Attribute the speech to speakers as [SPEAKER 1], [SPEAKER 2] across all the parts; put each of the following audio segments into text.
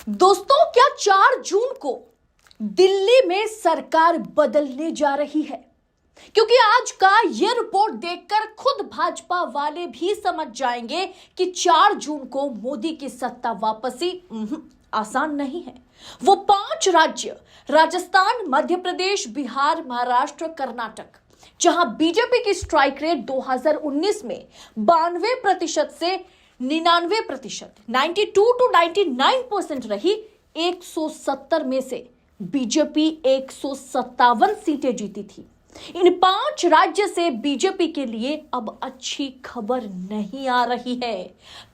[SPEAKER 1] दोस्तों, क्या 4 जून को दिल्ली में सरकार बदलने जा रही है? क्योंकि आज का ये रिपोर्ट देखकर खुद भाजपा वाले भी समझ जाएंगे कि 4 जून को मोदी की सत्ता वापसी आसान नहीं है। वो 5 राज्य राजस्थान, मध्य प्रदेश, बिहार, महाराष्ट्र, कर्नाटक, जहां बीजेपी की स्ट्राइक रेट 2019 में 92% से 99%, 92 to 99% रही, 170 में से बीजेपी 157 सीटें जीती थी। इन 5 राज्य से बीजेपी के लिए अब अच्छी खबर नहीं आ रही है।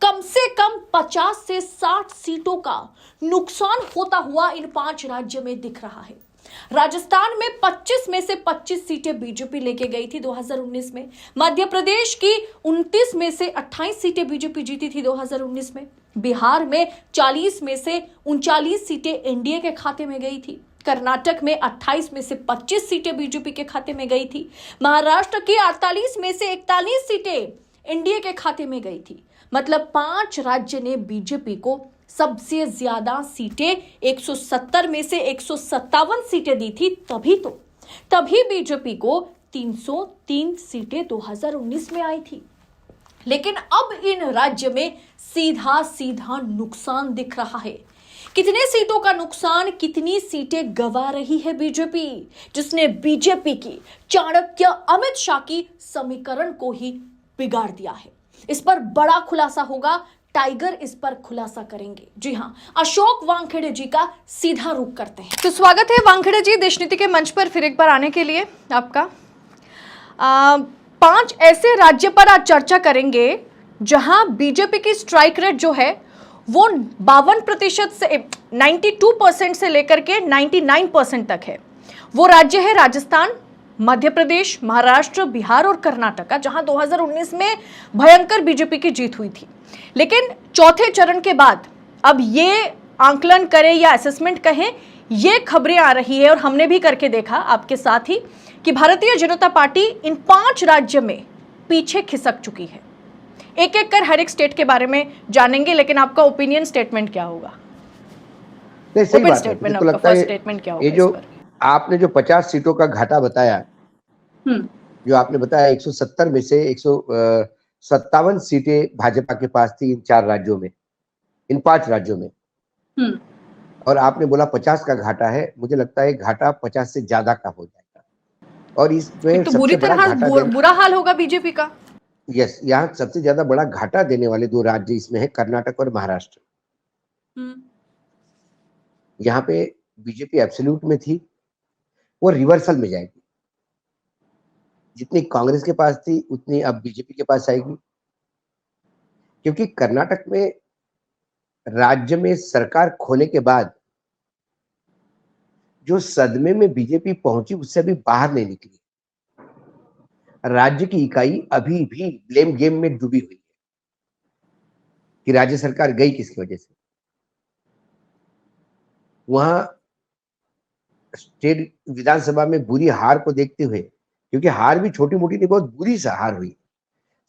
[SPEAKER 1] कम से कम 50 से 60 सीटों का नुकसान होता हुआ इन 5 राज्य में दिख रहा है। राजस्थान में 25 में से 25 सीटें बीजेपी लेके गई थी 2019 में। मध्य प्रदेश की 29 में से 28 सीटें बीजेपी जीती थी 2019 में। बिहार में 40 में से 39 सीटें एनडीए के खाते में गई थी। कर्नाटक में 28 में से 25 सीटें बीजेपी के खाते में गई थी। महाराष्ट्र की 48 में से 41 सीटें एनडीए के खाते में गई थी। मतलब 5 राज्य ने बीजेपी को सबसे ज्यादा सीटें, 170 में से 157 सीटें दी थी। तभी बीजेपी को 303 सीटें 2019 में आई थी। लेकिन अब इन राज्य में सीधा सीधा नुकसान दिख रहा है। कितने सीटों का नुकसान, कितनी सीटें गंवा रही है बीजेपी, जिसने बीजेपी की चाणक्य अमित शाह की समीकरण को ही बिगाड़ दिया है। इस पर बड़ा खुलासा होगा। टाइगर इस पर खुलासा करेंगे। जी हां, अशोक वानखेड़े जी का सीधा रुख करते हैं। तो स्वागत है वानखेड़े जी देशनीति के मंच पर फिर एक बार आने के लिए आपका। 5 ऐसे राज्य पर आज चर्चा करेंगे जहां बीजेपी की स्ट्राइक रेट जो है वो 52% से 92% से लेकर के 99% तक है। वो राज्य है राजस्थान, मध्य प्रदेश, महाराष्ट्र, बिहार और कर्नाटक, जहां 2019 में भयंकर बीजेपी की जीत हुई थी। लेकिन चौथे चरण के बाद अब ये आंकलन करें या असेसमेंट कहें, ये खबरें आ रही है और हमने भी करके देखा आपके साथ ही कि भारतीय जनता पार्टी इन 5 राज्य में पीछे खिसक चुकी है। एक एक कर हर एक स्टेट के बारे में जानेंगे, लेकिन आपका ओपिनियन स्टेटमेंट क्या होगा?
[SPEAKER 2] नहीं, सही बात है। मुझे तो लगता है
[SPEAKER 1] स्टेटमेंट क्या होगा?
[SPEAKER 2] ये जो आपने जो 50 सीटों का घाटा बताया, जो आपने बताया 170 में से 157 सीटें भाजपा के पास थी इन 4 राज्यों में, इन 5 राज्यों में, और आपने बोला 50 का घाटा है। मुझे लगता है घाटा 50 से ज्यादा का हो जाएगा। और इसमें
[SPEAKER 1] तो
[SPEAKER 2] सबसे बड़ा घाटा
[SPEAKER 1] बुरा हाल होगा बीजेपी का।
[SPEAKER 2] यस, यहाँ सबसे ज्यादा बड़ा घाटा देने वाले 2 राज्य इसमें है, कर्नाटक और महाराष्ट्र। यहाँ पे बीजेपी एब्सोल्यूट में थी, वो रिवर्सल में जाएगी। जितनी कांग्रेस के पास थी उतनी अब बीजेपी के पास आएगी, क्योंकि कर्नाटक में राज्य में सरकार खोने के बाद जो सदमे में बीजेपी पहुंची उससे अभी बाहर नहीं निकली। राज्य की इकाई अभी भी ब्लेम गेम में डूबी हुई है कि राज्य सरकार गई किसकी वजह से। वहां स्टेट विधानसभा में बुरी हार को देखते हुए, क्योंकि हार भी छोटी मोटी नहीं, बहुत बुरी सा हार हुई,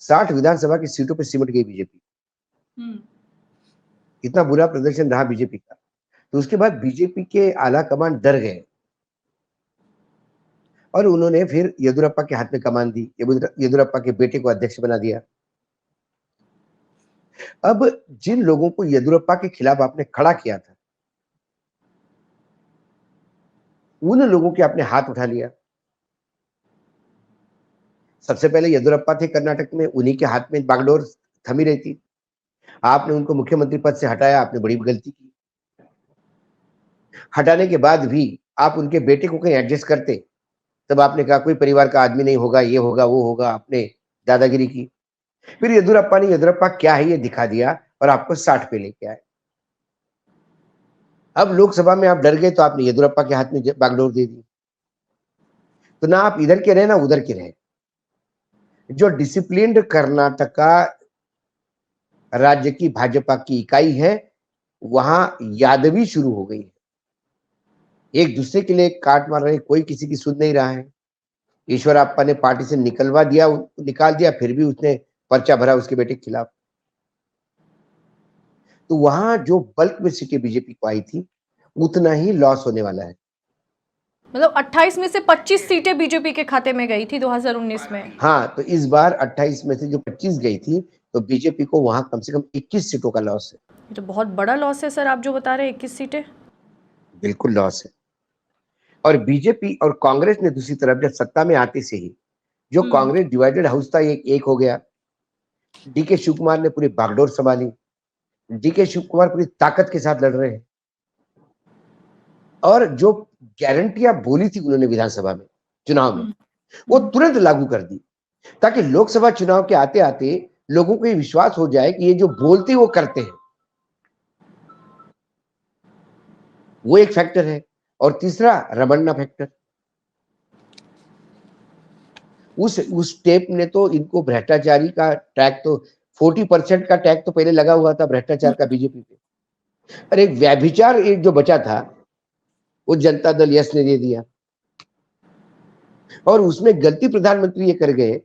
[SPEAKER 2] 60 विधानसभा की सीटों पर सिमट गई बीजेपी। इतना बुरा प्रदर्शन रहा बीजेपी का। तो उसके बाद बीजेपी के आला कमान डर गए और उन्होंने फिर येदियुरप्पा के हाथ में कमान दी। येदियुरप्पा के बेटे को अध्यक्ष बना दिया। अब जिन लोगों को येदियुरप्पा के खिलाफ आपने खड़ा किया था, उन लोगों के आपने हाथ उठा लिया। सबसे पहले येदियुरप्पा थे कर्नाटक में, उन्हीं के हाथ में बागडोर थमी रही थी। आपने उनको मुख्यमंत्री पद से हटाया, आपने बड़ी गलती की। हटाने के बाद भी आप उनके बेटे को कहीं एडजस्ट करते, तब आपने कहा कोई परिवार का आदमी नहीं होगा, ये होगा वो होगा, आपने दादागिरी की। फिर येदियुरप्पा ने येदियुरप्पा क्या है ये दिखा दिया और आपको 60 पे लेके आए। अब लोकसभा में आप डर गए तो आपने येदियुरप्पा के हाथ में बागडोर दे दी। तो ना आप इधर के रहे ना उधर के रहे। जो डिसिप्लिन्ड कर्नाटका राज्य की भाजपा की इकाई है, वहां यादवी शुरू हो गई है। एक दूसरे के लिए काट मार रहे, कोई किसी की सुन नहीं रहा है। ईश्वरप्पा ने पार्टी से निकाल दिया, फिर भी उसने पर्चा भरा उसके बेटे के खिलाफ। तो वहां जो बल्क में सीटें बीजेपी को आई थी उतना ही लॉस होने वाला है।
[SPEAKER 1] मतलब 28 में से 25 सीटें बीजेपी के खाते में गई थी 2019 में।
[SPEAKER 2] हाँ, तो इस बार 28 में से जो 25 गई थी, तो बीजेपी को वहां कम से कम 21 सीटों का लॉस है।
[SPEAKER 1] ये तो बहुत बड़ा लॉस है सर, आप जो बता रहे हैं 21 सीटें।
[SPEAKER 2] बिल्कुल लॉस है। और बीजेपी और कांग्रेस ने दूसरी तरफ जब सत्ता में आते से ही जो कांग्रेस डिवाइडेड हाउस था एक हो गया। डीके शिव कुमार ने पूरी बागडोर संभाली। डीके शिव कुमार पूरी ताकत के साथ लड़ रहे हैं और जो गारंटियां बोली थी उन्होंने विधानसभा में चुनाव में वो तुरंत लागू कर दी, ताकि लोकसभा चुनाव के आते आते लोगों को ये विश्वास हो जाए कि ये जो बोलते वो करते हैं। वो एक फैक्टर है। और तीसरा रमन्ना फैक्टर। उस टेप ने तो इनको भ्रष्टाचारी का टैग तो 40% का टैग तो पहले लगा हुआ था भ्रष्टाचार का बीजेपी पे। अरे व्यभिचार एक जो बचा था वो जनता दल यस ने दे दिया। और उसमें गलती प्रधानमंत्री ये कर गए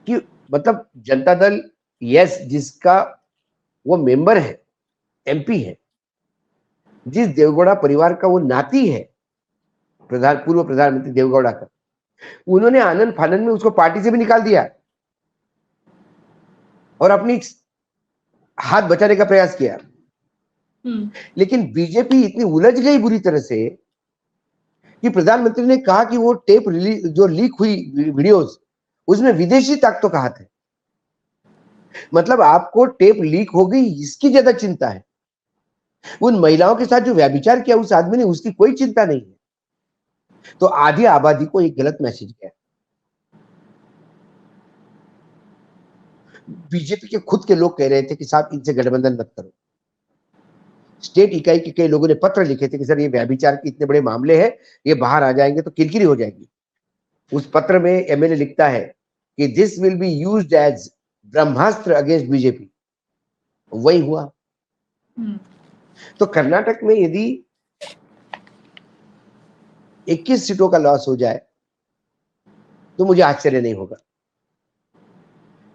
[SPEAKER 2] कि मतलब जनता दल यस जिसका वो मेंबर है, एमपी है, जिस देवगौड़ा परिवार का वो नाती है, पूर्व प्रधानमंत्री देवगौड़ा का, उन्होंने आनंद फानंद में उसको पार्टी से भी निकाल दिया और अपनी हाथ बचाने का प्रयास किया। लेकिन बीजेपी इतनी उलझ गई बुरी तरह से कि प्रधानमंत्री ने कहा कि वो टेप जो लीक हुई वीडियोस उसमें विदेशी ताकतों का हाथ है। मतलब आपको टेप लीक हो गई इसकी ज्यादा चिंता है। उन महिलाओं के साथ जो व्यभिचार किया उस आदमी ने, उसकी कोई चिंता नहीं है। तो आधी आबादी को एक गलत मैसेज गया। बीजेपी के खुद के लोग कह रहे थे कि साहब इनसे गठबंधन मत करो। स्टेट इकाई के कई लोगों ने पत्र लिखे थे कि सर ये व्यभिचार के इतने बड़े मामले हैं, ये बाहर आ जाएंगे तो किरकिरी हो जाएगी। उस पत्र में एमएलए लिखता है कि this will be used as Brahmastra against BJP. वही हुआ। तो कर्नाटक में यदि 21 सीटों का लॉस हो जाए तो मुझे आश्चर्य नहीं होगा।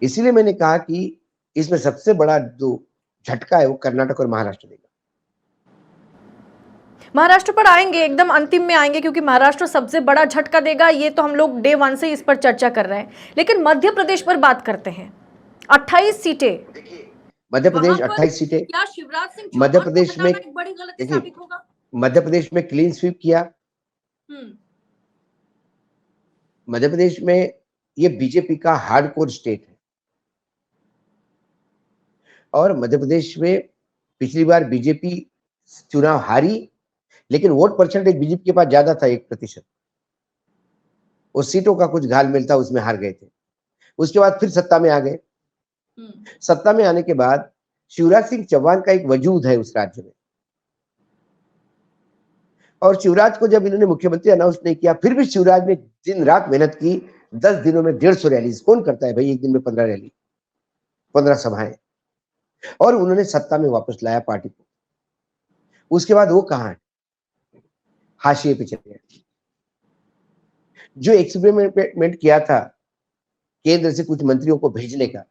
[SPEAKER 2] इसीलिए मैंने कहा कि इसमें सबसे बड़ा जो झटका है वो कर्नाटक और महाराष्ट्र देगा।
[SPEAKER 1] महाराष्ट्र पर आएंगे, एकदम अंतिम में आएंगे, क्योंकि महाराष्ट्र सबसे बड़ा झटका देगा, ये तो हम लोग डे 1 से इस पर चर्चा कर रहे हैं। लेकिन मध्य प्रदेश पर बात करते हैं। 28 सीटें,
[SPEAKER 2] मध्य प्रदेश 28 सीटें।
[SPEAKER 1] क्या शिवराज सिंह
[SPEAKER 2] मध्य प्रदेश में
[SPEAKER 1] एक बड़ी गलती साबित होगा?
[SPEAKER 2] मध्य प्रदेश में क्लीन स्वीप किया। मध्य प्रदेश में ये बीजेपी का हार्डकोर स्टेट है और मध्य प्रदेश में पिछली बार बीजेपी चुनाव हारी, लेकिन वोट परसेंटेज बीजेपी के पास ज्यादा था 1%। उस सीटों का कुछ घालमेल था, उसमें हार गए थे। उसके बाद फिर सत्ता में आ गए। सत्ता में आने के बाद शिवराज सिंह चौहान का एक वजूद है उस राज्य में। और शिवराज को जब इन्होंने मुख्यमंत्री अनाउंस नहीं किया, फिर भी शिवराज ने दिन रात मेहनत की। 10 दिनों में 150 रैली कौन करता है भाई? एक दिन में 15 रैली, 15 सभाएं। और उन्होंने सत्ता में वापस लाया पार्टी को। उसके बाद वो कहां है? हाशिए पे चले गए। जो एक्सपेरिमेंट किया था केंद्र से कुछ मंत्रियों को भेजने का,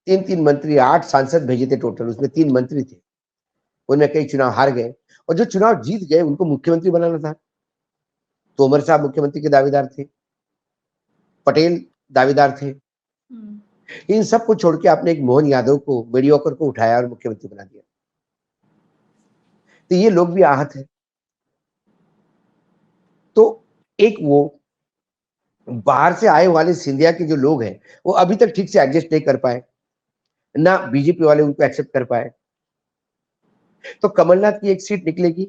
[SPEAKER 2] 3 मंत्री, 8 सांसद भेजे थे टोटल, उसमें 3 मंत्री थे। उनमें कई चुनाव हार गए और जो चुनाव जीत गए उनको मुख्यमंत्री बनाना था। तोमर साहब मुख्यमंत्री के दावेदार थे, पटेल दावेदार थे। इन सबको छोड़ के आपने एक मोहन यादव को, मीडियोकर को उठाया और मुख्यमंत्री बना दिया। तो ये लोग भी आहत है। तो एक वो बाहर से आए वाले सिंधिया के जो लोग हैं वो अभी तक ठीक से एडजस्ट नहीं कर पाए, ना बीजेपी वाले उनको एक्सेप्ट कर पाए। तो कमलनाथ की एक सीट निकलेगी,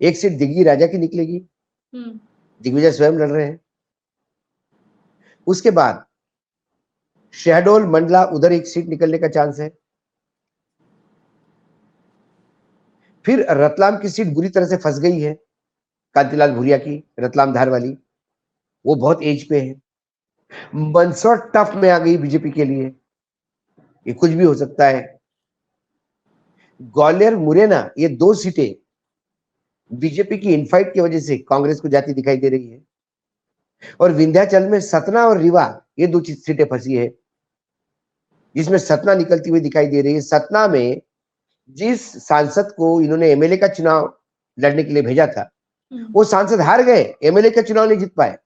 [SPEAKER 2] एक सीट दिग्विजय राजा की निकलेगी। दिग्विजय स्वयं लड़ रहे हैं। उसके बाद शहडोल मंडला, उधर एक सीट निकलने का चांस है। फिर रतलाम की सीट बुरी तरह से फंस गई है, कांतिलाल भूरिया की, रतलाम धार वाली, वो बहुत एज पे है। मंदसौर टफ में आ गई बीजेपी के लिए, ये कुछ भी हो सकता है। ग्वालियर मुरैना, ये 2 सीटें बीजेपी की इनफाइट की वजह से कांग्रेस को जाती दिखाई दे रही है। और विंध्याचल में सतना और रीवा, ये 2 सीटें फंसी है। जिसमें सतना निकलती हुई दिखाई दे रही है। सतना में जिस सांसद को इन्होंने एमएलए का चुनाव लड़ने के लिए भेजा था, वो सांसद हार गए, एमएलए का चुनाव नहीं जीत पाए।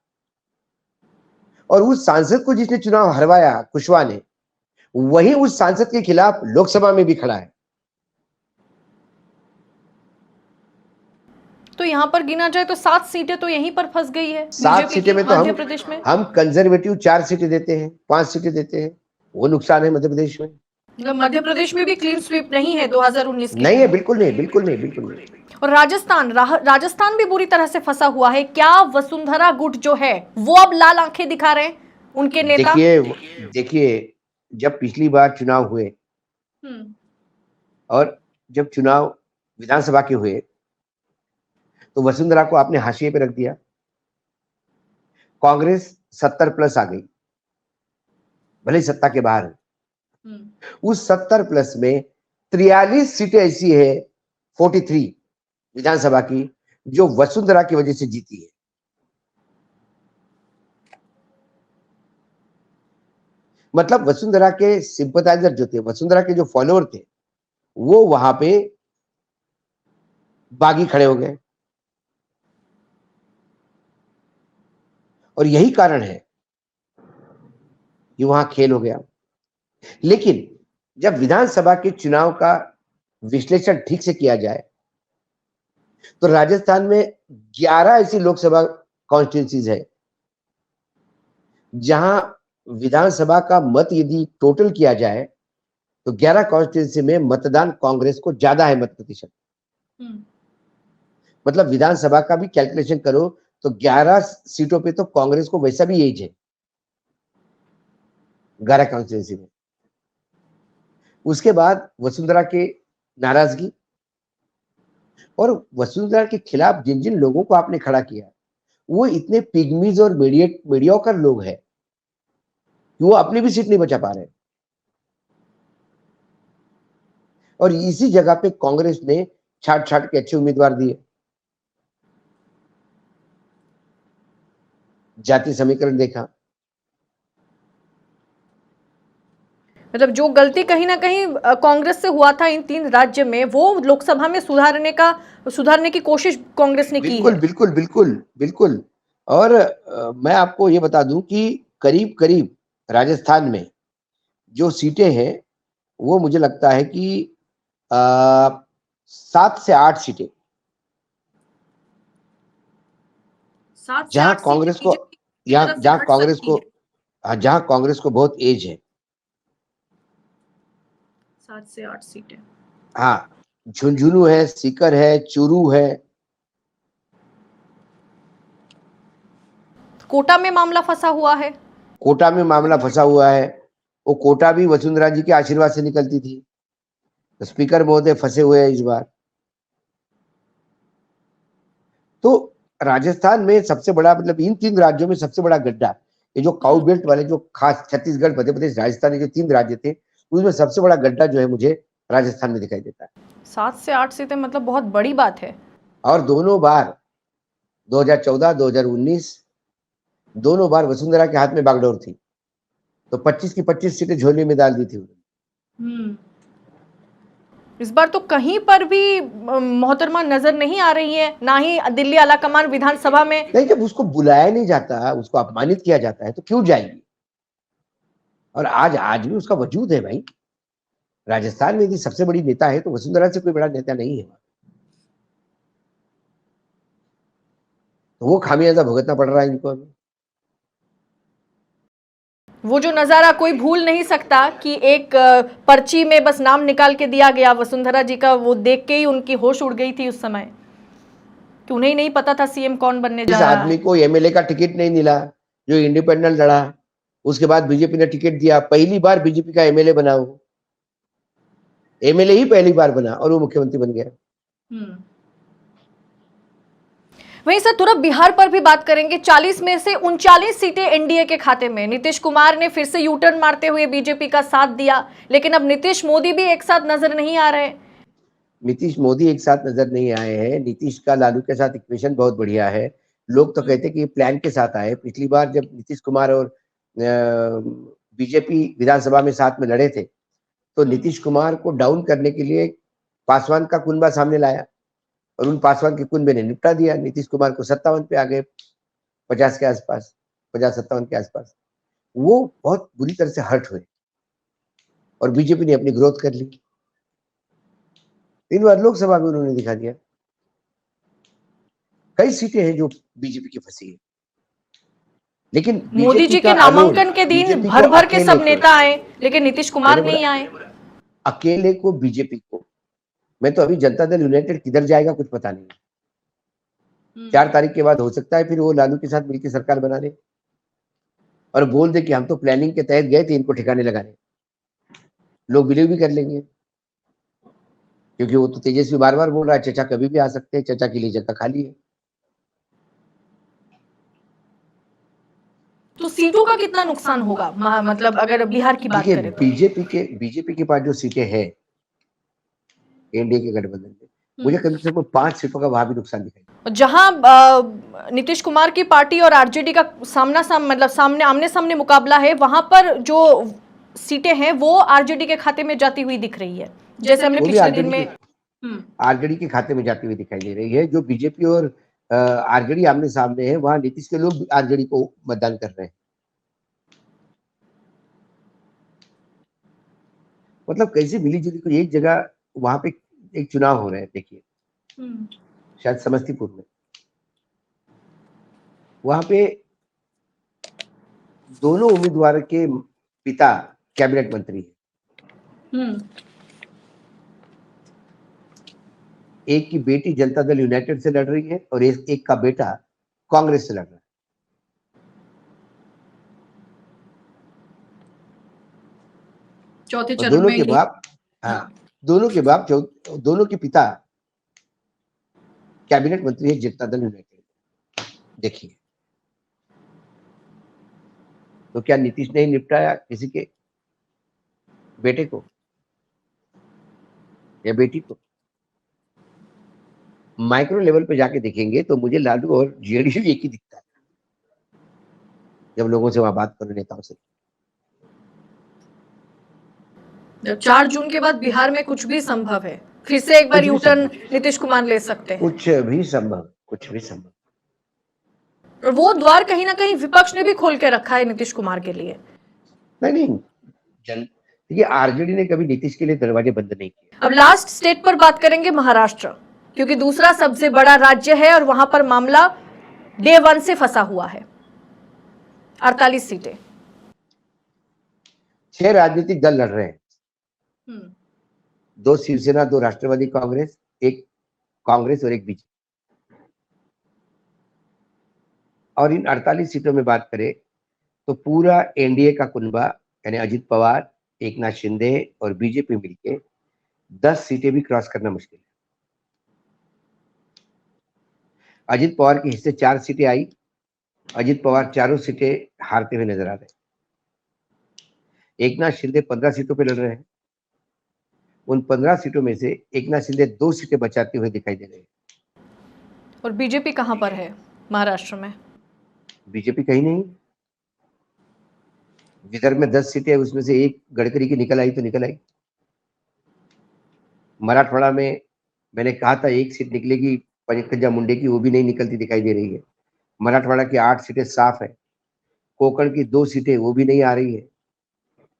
[SPEAKER 2] और उस सांसद को जिसने चुनाव हरवाया, कुशवाहा ने, वही उस सांसद के खिलाफ लोकसभा में भी खड़ा है।
[SPEAKER 1] तो यहाँ पर गिना जाए तो 7 सीटें तो यहीं पर फंस गई है
[SPEAKER 2] 7
[SPEAKER 1] बीजेपी
[SPEAKER 2] सीटें
[SPEAKER 1] की
[SPEAKER 2] में तो
[SPEAKER 1] मध्य प्रदेश में।
[SPEAKER 2] हम कंजर्वेटिव 4 सीटें देते हैं, 5 सीटें देते हैं, वो नुकसान है मध्य प्रदेश में।
[SPEAKER 1] मतलब मध्य प्रदेश में भी क्लीन स्वीप नहीं है 2019 की।
[SPEAKER 2] नहीं है, बिल्कुल नहीं, बिल्कुल नहीं, बिल्कुल नहीं।
[SPEAKER 1] और राजस्थान भी बुरी तरह से फंसा हुआ है। क्या वसुंधरा गुट जो है वो अब लाल आंखें दिखा रहे हैं उनके नेता?
[SPEAKER 2] देखिए जब पिछली बार चुनाव हुए और जब चुनाव विधानसभा के हुए तो वसुंधरा को आपने हाशिए पे रख दिया। कांग्रेस 70 प्लस आ गई, भले ही सत्ता के बाहर है। उस 70 प्लस में 43 सीटें ऐसी है, 43 विधानसभा की, जो वसुंधरा की वजह से जीती है। मतलब वसुंधरा के सिंपथाइजर जो थे, वसुंधरा के जो फॉलोअर थे, वो वहां पे बागी खड़े हो गए। और यही कारण है कि वहां खेल हो गया। लेकिन जब विधानसभा के चुनाव का विश्लेषण ठीक से किया जाए तो राजस्थान में 11 ऐसी लोकसभा कॉन्स्टिट्यूंसीज है जहां विधानसभा का मत यदि टोटल किया जाए तो 11 कॉन्स्टिट्यूंसी में मतदान कांग्रेस को ज्यादा है मत प्रतिशत। मतलब विधानसभा का भी कैलकुलेशन करो तो 11 सीटों पे तो कांग्रेस को वैसा भी एज है 11 कॉन्स्टिट्यूंसी में। उसके बाद वसुंधरा के नाराजगी और वसुंधरा के खिलाफ जिन जिन लोगों को आपने खड़ा किया वो इतने पिग्मीज और मीडियोकर लोग हैं कि वो अपनी भी सीट नहीं बचा पा रहे। और इसी जगह पे कांग्रेस ने छाट छाट के अच्छे उम्मीदवार दिए। जाति समीकरण देखा,
[SPEAKER 1] मतलब जो गलती कहीं ना कहीं कांग्रेस से हुआ था इन 3 राज्य में, वो लोकसभा में सुधारने की कोशिश कांग्रेस ने की है।
[SPEAKER 2] बिल्कुल बिल्कुल बिल्कुल। और मैं आपको ये बता दूं कि करीब करीब राजस्थान में जो सीटें हैं वो मुझे लगता है कि 7 से 8 सीटें जहां कांग्रेस को जहां कांग्रेस को बहुत एज है।
[SPEAKER 1] 7 से 8 सीटें।
[SPEAKER 2] हाँ, झुंझुनू है, सीकर है, चूरू है।
[SPEAKER 1] कोटा में मामला फंसा हुआ है।
[SPEAKER 2] कोटा में मामला फंसा हुआ है। वो कोटा भी वसुंधरा जी के आशीर्वाद से निकलती थी। तो स्पीकर महोदय फंसे हुए हैं इस बार। तो राजस्थान में सबसे बड़ा, मतलब इन 3 राज्यों में सबसे बड़ा गड्ढा, ये जो काउ बेल्ट वाले, जो खास छत्तीसगढ़, मध्य प्रदेश, राजस्थान, ये जो 3 राज्य थे, उसमें सबसे बड़ा गड्ढा जो है मुझे राजस्थान में दिखाई देता है।
[SPEAKER 1] 7 से 8 सीटें मतलब बहुत बड़ी बात है। और
[SPEAKER 2] दोनों बार 2014, 2019 दोनों बार वसुंधरा के हाथ में बागडोर थी। तो 25 की 25 सीटें झोली में डाल दी थी उन्होंने।
[SPEAKER 1] इस बार तो कहीं पर भी मोहतरमा नजर नहीं आ रही है, ना ही दिल्ली आलाकमान विधानसभा में।
[SPEAKER 2] नहीं, जब उसको बुलाया नहीं जाता, उसको अपमानित किया जाता है तो क्यों जाएगी? और आज भी उसका वजूद है भाई। राजस्थान में यदि सबसे बड़ी नेता है तो वसुंधरा से कोई बड़ा नेता नहीं है। तो वो खामियाजा भुगतना पड़ रहा है इनको अभी।
[SPEAKER 1] वो जो नजारा कोई भूल नहीं सकता कि एक पर्ची में बस नाम निकाल के दिया गया वसुंधरा जी का, वो देख के ही उनकी होश उड़ गई थी उस समय कि उन्हें नहीं पता था सीएम कौन बनने जा रहा है।
[SPEAKER 2] इस आदमी को एमएलए का टिकट नहीं मिला, जो इंडिपेंडेंट लड़ा, उसके बाद बीजेपी ने टिकट दिया, पहली बार बीजेपी का एमएलए बना। वो एमएलए ही पहली बार बना और वो मुख्यमंत्री बन गया।
[SPEAKER 1] वहीं सर तुरंत बिहार पर भी बात करेंगे। 40 में से 39 सीटें एनडीए के खाते में। नीतीश कुमार ने फिर से यू टर्न मारते हुए बीजेपी का साथ दिया, लेकिन अब नीतीश मोदी भी एक साथ नजर नहीं आ रहे।
[SPEAKER 2] नीतीश मोदी एक साथ नजर नहीं आए हैं। नीतीश का लालू के साथ इक्वेशन बहुत बढ़िया है। लोग तो कहते हैं कि प्लान के साथ आए। पिछली बार जब नीतीश कुमार और बीजेपी विधानसभा में साथ में लड़े थे, तो नीतीश कुमार को डाउन करने के लिए पासवान का कुनबा सामने लाया और उन पासवान के कुनबे ने निपटा दिया। नीतीश कुमार को 57 पे आ गए, 50 के आसपास, 50-57 के आसपास। वो बहुत बुरी तरह से हर्ट हुए और बीजेपी ने अपनी ग्रोथ कर ली। 3 बार लोकसभा में उन्होंने दिखा दिया। कई सीटें हैं जो बीजेपी की फंसी है, लेकिन
[SPEAKER 1] मोदी
[SPEAKER 2] बीजेपी
[SPEAKER 1] जी
[SPEAKER 2] का
[SPEAKER 1] के नामांकन के दिन
[SPEAKER 2] बीजेपी
[SPEAKER 1] भर
[SPEAKER 2] को
[SPEAKER 1] भर के
[SPEAKER 2] अकेले
[SPEAKER 1] सब
[SPEAKER 2] को,
[SPEAKER 1] नेता आए, लेकिन नीतीश कुमार
[SPEAKER 2] मैंने
[SPEAKER 1] नहीं
[SPEAKER 2] बोला
[SPEAKER 1] आए।
[SPEAKER 2] अकेले को बीजेपी को, मैं तो अभी जनता दल यूनाइटेड किधर जाएगा कुछ पता नहीं। 4 तारीख के बाद हो सकता है फिर वो लालू के साथ मिलकर सरकार बना ले और बोल दे कि हम तो प्लानिंग के तहत गए थे इनको ठिकाने लगाने। लोग बिलीव भी कर लेंगे, क्योंकि वो तो तेजस्वी बार बार बोल रहा है चचा कभी भी आ सकते हैं, चचा के लिए जगह खाली है।
[SPEAKER 1] तो सीटों का कितना नुकसान होगा, मतलब अगर बिहार की बात
[SPEAKER 2] देखिए
[SPEAKER 1] करें तो?
[SPEAKER 2] बीजेपी के पास जो सीटें हैं एनडीए के गठबंधन में, मुझे कम से कम 5 सीटों का वहां भी नुकसान दिखाई।
[SPEAKER 1] जहां नीतीश कुमार की पार्टी और आरजेडी का मतलब सामने आमने सामने मुकाबला है, वहां पर जो सीटें हैं वो आरजेडी के खाते में जाती हुई दिख रही है, जैसे हमने
[SPEAKER 2] वो भी
[SPEAKER 1] पिछले दिन में।
[SPEAKER 2] आरजेडी के खाते में जाती हुई दिखाई दे रही है। जो बीजेपी और आरजेडी आमने सामने है, वहां नीतीश के लोग आरजेडी को मतदान कर रहे हैं। मतलब कैसे मिली जुली को एक जगह वहां पे एक चुनाव हो रहे हैं, देखिए शायद समस्तीपुर में, वहां पे दोनों उम्मीदवार के पिता कैबिनेट मंत्री हैं। एक की बेटी जनता दल यूनाइटेड से लड़ रही है और एक का बेटा कांग्रेस से लड़ रहा है।
[SPEAKER 1] चौथे
[SPEAKER 2] और
[SPEAKER 1] चरण
[SPEAKER 2] दोनों
[SPEAKER 1] में
[SPEAKER 2] के बाप, हाँ, दोनों के पिता कैबिनेट मंत्री है जनता दल यूनाइटेड। देखिए, तो क्या नीतीश ने निपटाया किसी के बेटे को या बेटी को? माइक्रो लेवल पे जाके देखेंगे तो मुझे लालू और जेडीयू एक ही दिखता है जब लोगों से वहां बात करो, नेताओं से।
[SPEAKER 1] जब 4 जून के बाद बिहार में कुछ भी संभव है, फिर से एक बार
[SPEAKER 2] कुछ भी
[SPEAKER 1] यूटर्न
[SPEAKER 2] संभव,
[SPEAKER 1] नीतीश कुमार ले सकते हैं।
[SPEAKER 2] कुछ भी संभव, कुछ भी संभव।
[SPEAKER 1] और वो द्वार कहीं ना कहीं विपक्ष ने भी खोल के रखा है नीतीश कुमार के लिए।
[SPEAKER 2] नहीं, देखिए आरजेडी ने कभी नीतीश के लिए दरवाजे बंद नहीं किए।
[SPEAKER 1] अब लास्ट स्टेट पर बात करेंगे, महाराष्ट्र, क्योंकि दूसरा सबसे बड़ा राज्य है और वहां पर मामला डे 1 से फंसा हुआ है। 48 सीटें,
[SPEAKER 2] 6 राजनीतिक दल लड़ रहे हैं। 2 शिवसेना, 2 राष्ट्रवादी कांग्रेस, एक कांग्रेस और एक बीजेपी। और इन 48 सीटों में बात करें तो पूरा एनडीए का कुनबा यानी अजित पवार, एकनाथ शिंदे और बीजेपी मिलके 10 सीटें भी क्रॉस करना मुश्किल है। अजित पवार के हिस्से 4 सीटें आई। अजित पवार चारों सीटें हारते हुए नजर आ रहे हैं। एकनाथ शिंदे 15 सीटों पे लड़ रहे हैं। उन 15 सीटों में से एकनाथ शिंदे 2 सीटें बचाते हुए दिखाई दे रहे हैं।
[SPEAKER 1] और बीजेपी कहां पर है महाराष्ट्र में?
[SPEAKER 2] बीजेपी कहीं नहीं। विदर्भ में 10 सीटें, उसमें से एक गडकरी की निकल आई तो निकल आई। मराठवाड़ा में मैंने कहा था एक सीट निकलेगी पंकजा मुंडे की, वो भी नहीं निकलती दिखाई दे रही है। मराठवाड़ा की 8 सीटें साफ है। कोंकण की 2 सीटें वो भी नहीं आ रही है,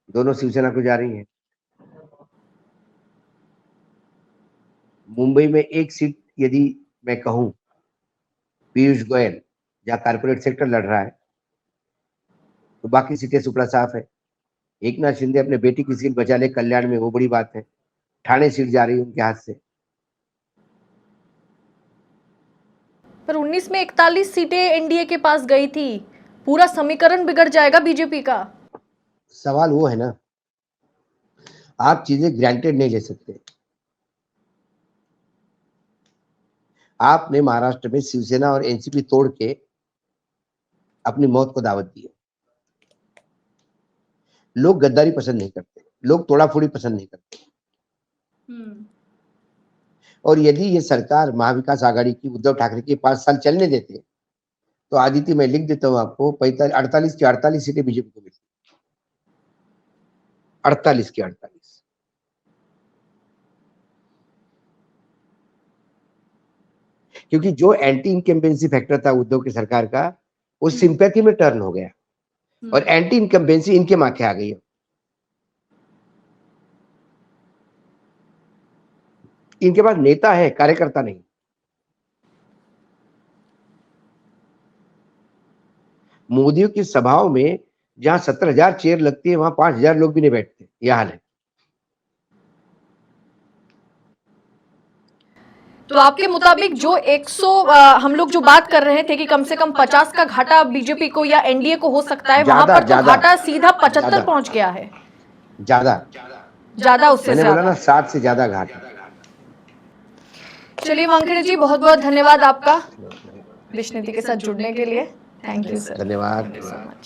[SPEAKER 2] दोनों शिवसेना को जा रही हैं। मुंबई में एक सीट यदि मैं कहूं, पीयूष गोयल जहां कारपोरेट सेक्टर लड़ रहा है, तो बाकी सीटें सुपड़ा साफ है। एकनाथ शिंदे अपने बेटी की सीट बचा ले कल्याण में, वो बड़ी बात है। ठाणे सीट जा रही है उनके हाथ से।
[SPEAKER 1] पर 19 में 41 सीटें एनडीए के पास गई थी, पूरा समीकरण बिगड़ जाएगा बीजेपी का।
[SPEAKER 2] सवाल वो है ना, आप चीजें ग्रांटेड नहीं ले सकते। आपने महाराष्ट्र में शिवसेना और एनसीपी तोड़ के अपनी मौत को दावत दी है। लोग गद्दारी पसंद नहीं करते, लोग तोड़ाफोड़ी पसंद नहीं करते। और यदि ये सरकार महाविकास आघाड़ी की उद्धव ठाकरे की 5 साल चलने देते तो आदित्य मैं लिख देता हूं आपको, 48 की 48 सीटें बीजेपी को मिलती। 48 के 48। क्योंकि जो एंटी इनकम्बेंसी फैक्टर था उद्धव की सरकार का, वो सिंपैथी में टर्न हो गया और एंटी इनकम्बेंसी इनके माथे आ गई है। इनके पास नेता है, कार्यकर्ता नहीं। मोदियों की सभाओं में जहां 17,000 चेयर लगती है, वहां 5,000 लोग भी नहीं बैठते। यह हाल है।
[SPEAKER 1] तो आपके मुताबिक जो 100 हम लोग जो बात कर रहे थे कि कम से कम 50 का घाटा बीजेपी को या एनडीए को हो सकता है, वहां पर तो घाटा सीधा 75 पहुंच गया है।
[SPEAKER 2] ज्यादा
[SPEAKER 1] उससे
[SPEAKER 2] मैंने बोला
[SPEAKER 1] ज्यादा
[SPEAKER 2] ना, 60 से ज्यादा घाटा।
[SPEAKER 1] चलिए वानखेड़े जी, बहुत बहुत धन्यवाद आपका विश्व नीति के साथ जुड़ने के लिए। Thank you sir.
[SPEAKER 2] धन्यवाद।